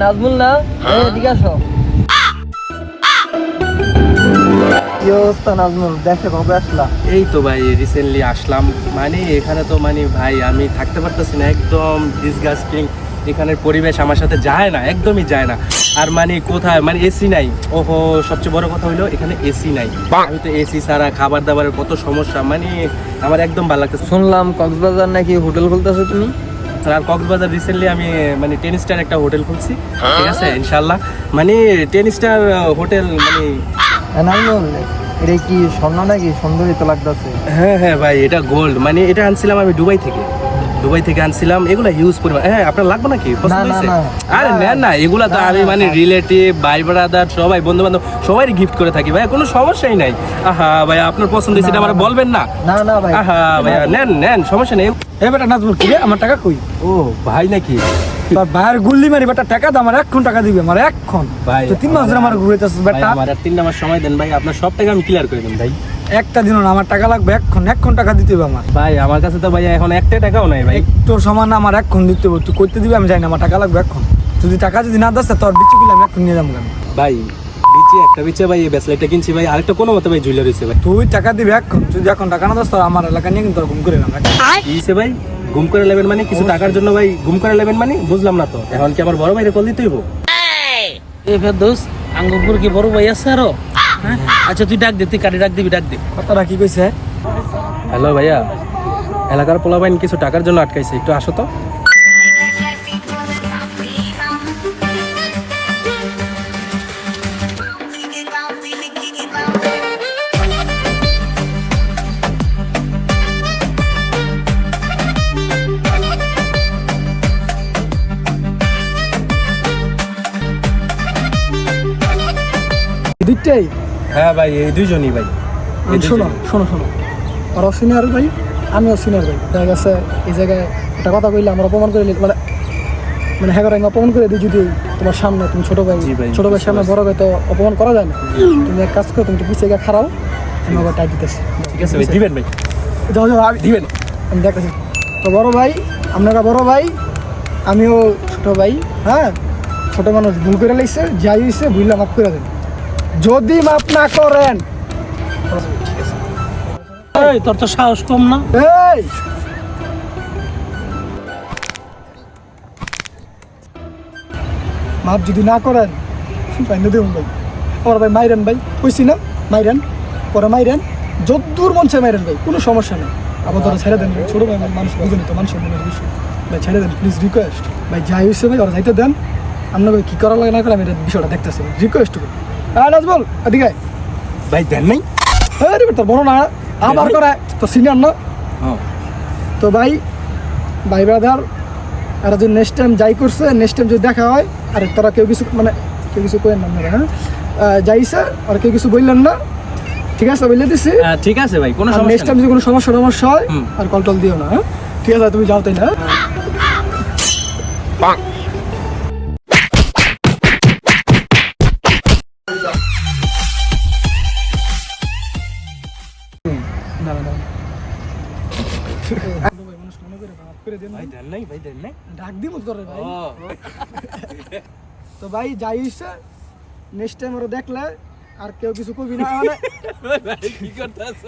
নাজমুল না, এদিকে আসো। কি অবস্থা নাজমুল, দেশে কবে আসলা? এই তো ভাই রিসেন্টলি আসলাম। মানে এখানে তো মানে ভাই আমি থাকতে পারতেছি না, একদম ডিসগাস্টিং। এখানের পরিবেশ আমার সাথে যায় না, একদমই যায় না। আর মানে কোথায় মানে এসি নাই। ওহো, সবচেয়ে বড় কথা হলো এখানে এসি নাই। আমি তো এসি ছাড়া খাবার দাবারের কত সমস্যা, মানে আমার একদম ভালো লাগতেছে। শুনলাম কক্সবাজার নাকি হোটেল খুলতেছো তুমি? আর কক্সবাজার রিসেন্টলি আমি মানে 10 স্টার একটা হোটেল খুলছি, ঠিক আছে ইনশাল্লাহ। মানে 10 স্টার হোটেল মানে নাজমুল, এটা কি স্বর্ণ নাকি? সুন্দরই তো লাগতেছে। হ্যাঁ হ্যাঁ ভাই, এটা গোল্ড। মানে এটা আনছিলাম আমি দুবাই থেকে আনছিলাম। এগুলা হিউজ পরিমাণ। হ্যাঁ, আপনার লাগবে নাকি? পছন্দ হয়েছে? আরে নেন না, এগুলা তো আমি মানে রিলেটিভ, ভাই ব্রাদার, সবাই বন্ধু বান্ধব সবাই গিফট করে থাকি ভাই, কোনো সমস্যাই নাই। আহা ভাই, আপনার পছন্দ হয়েছে এটা আমার বলবেন না? না না ভাই, আহা ভাইয়া নেন সমস্যা নেই। এই বেটা নাজমুল, কি রে আমার টাকা কই? ও ভাই নাকি? তোর ভাইয়ের গুল্লি মারি বেটা, টাকা দাও আমার, এক্ষণ টাকা দিবে আমার, এক্ষণ। ভাই তো 3 মাস ধরে আমার ঘুরাইতেছিস ভাই, বেটা। আমার আর 3 মাস সময় দেন ভাই, আপনার সব টাকা আমি ক্লিয়ার করে দেন ভাই। একটা দিনও না, আমার টাকা লাগবে এক্ষণ টাকা দিতে হবে আমার। ভাই আমার কাছে তো ভাই এখন একটা টাকাও নাই ভাই। তোর সমান না, আমার এক্ষণ দিতে হবে। তুই করতে দিবি আমি জানি না, আমার টাকা লাগবে এক্ষণ। যদি টাকা যদি না দাস তোর বিচু গুলো আমি এক্ষণ নিয়ে যাবো। ভাই বিচে ভাই এই ব্যাসলাইটটা কিনছি ভাই, আরেকটা কোনো মতে ভাই জুয়েলারি হয়েছে ভাই। তুই টাকা দিবি এক্ষণ, যদি এখন টাকা না দাস তোর আমার এলাকা নিয়ে কিন্তু ঘুম করে নেবে। কিসে ভাই গুম করে নেবেন মানে? কিছু টাকার জন্য ভাই গুম করে নেবেন মানে? বুঝলাম না তো। এখন কি আমার বড় ভাইরে কল দিতে হইব? এ ফেরদৌস, আঙ্গুপুর কি বড় ভাই আছে আরো? হ্যাঁ? আচ্ছা তুই ডাক দে, তুই কারে ডাক দিবি, ডাক দে। কথাটা কি কইছে? হ্যালো ভাইয়া, এলাকার পোলাবাইন কিছু টাকার জন্য আটকাইছে, একটু আসো তো। দুইটাই? হ্যাঁ ভাই, এই দুইজনই ভাই। এই শোনো দুইজনই। শোনো শোনো, ওরাও সিনিয়র ভাই, আমিও সিনিয়র ভাই। দেখা গেছে এই জায়গায় একটা কথা কইলে আমার অপমান করে মানে মানে হ্যাঁ আমি অপমান করে দিই যদি তোমার সামনে, তুমি ছোট ভাই, জি ভাই, ছোট ভাইয়ের সামনে বড় ভাই তো অপমান করা যায় না। তুমি এক কাজ করো, তুমি একটু পিছিয়ে গিয়ে খারাও, আমি আবার টাইট দিতেছি। ঠিক আছে ভাই, দিবেন ভাই, যাও যাও, আমি দিবেন। আমি দেখতেছি। তো বড় ভাই, আপনারা বড় ভাই, আমিও ছোট ভাই। হ্যাঁ, ছোট মানুষ ভুল করে লাইছে, যাই হয়েছে ভুললে মাফ করে দেন। যদি মাফ না করেন, এই তোর তো সাহস কম না? এই মাপ যদি না করেন বাইন্দে দেবেন ভাই। আমার ভাই মাইরেন ভাই, কইছি না মাইরেন, পরে মাইরেন, যদ্দূর মন চায় মাইরেন ভাই, কোনো সমস্যা নেই। আবার ধরো ছেড়ে দেন ভাই, ছোটো ভাই মানুষ বুঝেনি তো, মানুষের মনের বিষয় ভাই, ছেড়ে দেন প্লিজ, রিকোয়েস্ট ভাই। যাই হয়েছে ভাই, ওরা যাইতে দেন। আপনার ভাই কী করা লাগে না করে আমি এটা বিষয়টা দেখতেছি, রিকোয়েস্ট করি। হ্যাঁ নাজবল, এদিকে আয়। ভাই দেন নাই? হ্যাঁ রে তোর বড় না, আবার করে তো সিনিয়র না। তো ভাই ব্রাদার, আর যদি নেক্সট টাইম যাই করছে, নেক্সট টাইম যদি দেখা হয়, আর তোরা কেউ কিছু মানে কেউ কিছু করেন না আপনারা, হ্যাঁ যাইছে আর কেউ কিছু বললেন না, ঠিক আছে? বলে দিছি। ঠিক আছে ভাই, কোনো নেক্সট সমস্যা টাইম নেই। যদি কোনো সমস্যা হয় আর কল টল দিও না, হ্যাঁ? ঠিক আছে, তুমি যাও তাই না? ভাই দেন নাই, ভাই দেন নাই। ডাক দিব তোরে ভাই। ও তো ভাই যাই হইছে, নেক্সট টাইম ওরা দেখলে আর কেউ কিছু কবি না মানে ভাই কি করতেছ?